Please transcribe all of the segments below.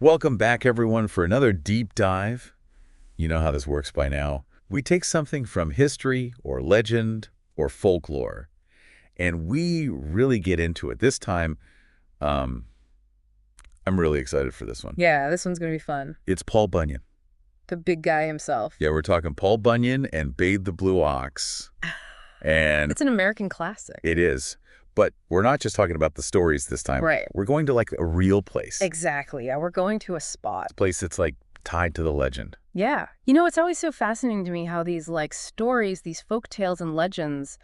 Welcome back, everyone, for another deep dive. You know how this works by now. We take something from history or legend or folklore, and we really get into it. This time, I'm really excited for this one. Yeah, this one's going to be fun. It's Paul Bunyan. The big guy himself. Yeah, we're talking Paul Bunyan and Babe the Blue Ox. And It's an American classic. it is. But we're not just talking about the stories this time. Right. We're going to like a real place. Exactly. Yeah, we're going to a spot. A place that's like tied to the legend. Yeah. You know, it's always so fascinating to me how these stories, these folk tales and legends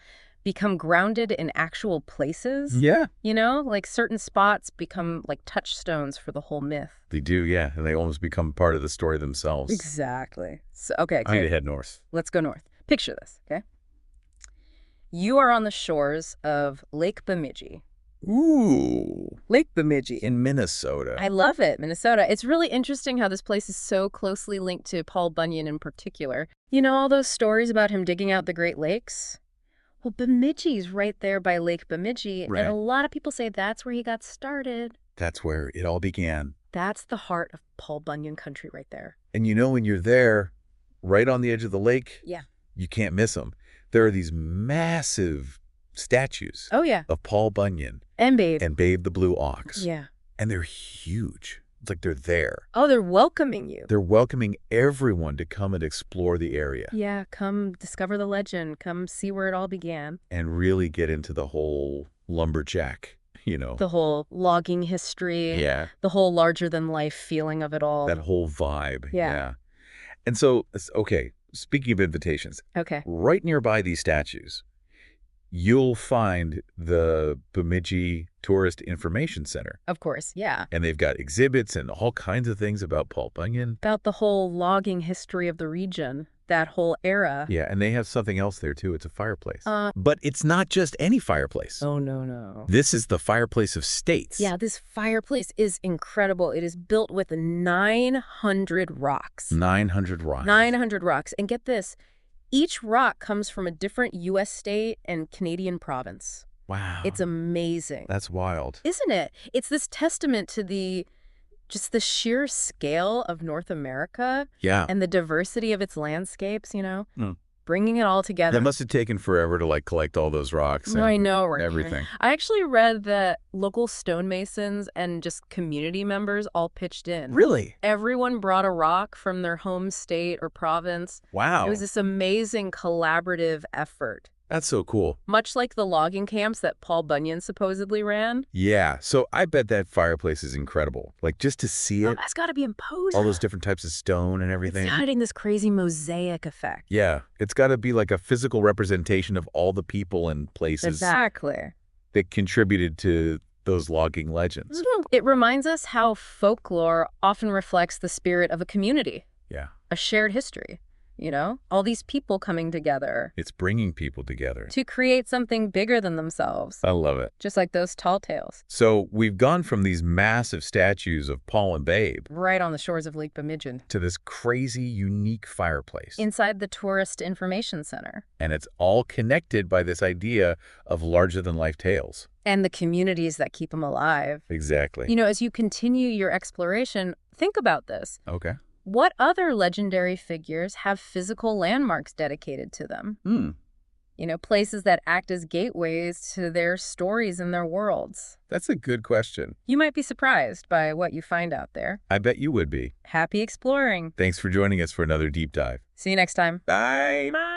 become grounded in actual places. Yeah. You know, like certain spots become like touchstones for the whole myth. They do, yeah. And they almost become part of the story themselves. Exactly. So, okay. I need to head north. Let's go north. Picture this, okay? You are on the shores of Lake Bemidji. Ooh. Lake Bemidji. In Minnesota. I love it, Minnesota. It's really interesting how this place is so closely linked to Paul Bunyan in particular. You know all those stories about him digging out the Great Lakes? Well, Bemidji's right there by Lake Bemidji, Right. and a lot of people say that's where he got started. That's where it all began. That's the heart of Paul Bunyan country right there. And you know, when you're there, right on the edge of the lake, Yeah. you can't miss them. There are these massive statues Oh, yeah. of Paul Bunyan And Babe. and Babe the Blue Ox. Yeah. And they're huge. It's like they're there. Oh, they're welcoming you. They're welcoming everyone to come and explore the area Yeah, come discover the legend. Come see where it all began. and really get into the whole lumberjack, you know. The whole logging history. Yeah, The whole larger-than-life feeling of it all. that whole vibe. Yeah. And so, okay, speaking of invitations, Okay. right nearby these statues, you'll find the Bemidji Tourist Information Center. Of course, yeah. And they've got exhibits and all kinds of things about Paul Bunyan. About the whole logging history of the region, that whole era. Yeah, and they have something else there, too. It's a fireplace. Uh, But it's not just any fireplace. Oh, no. This is the fireplace of states. Yeah, this fireplace is incredible. It is built with 900 rocks. 900 rocks. 900 rocks. And get this, each rock comes from a different U.S. state and Canadian province. Wow. It's amazing. That's wild. Isn't it? It's this testament to just the sheer scale of North America Yeah. and the diversity of its landscapes, you know? Mm. Bringing it all together. That must have taken forever to, like, collect all those rocks. And I know, right? everything. I actually read that local stonemasons and just community members all pitched in. Really? Everyone brought a rock from their home state or province. Wow. It was this amazing collaborative effort, That's so cool. much like the logging camps that Paul Bunyan supposedly ran. Yeah. So I bet that fireplace is incredible. Like, just to see Oh, it, that's got to be imposing. all those different types of stone and everything. It's adding this crazy mosaic effect. Yeah. It's got to be like a physical representation of all the people and places Exactly. that contributed to those logging legends. It reminds us how folklore often reflects the spirit of a community, Yeah. a shared history. You know, all these people coming together It's bringing people together. to create something bigger than themselves, I love it. just like those tall tales, So we've gone from these massive statues of Paul and Babe right on the shores of Lake Bemidji, to this crazy, unique fireplace. inside the Tourist Information Center. And it's all connected by this idea of larger-than-life tales. And the communities that keep them alive. Exactly. You know, as you continue your exploration, think about this. Okay. What other legendary figures have physical landmarks dedicated to them? You know, places that act as gateways to their stories and their worlds. That's a good question. You might be surprised by what you find out there. I bet you would be. Happy exploring. Thanks for joining us for another deep dive. See you next time. Bye. Bye.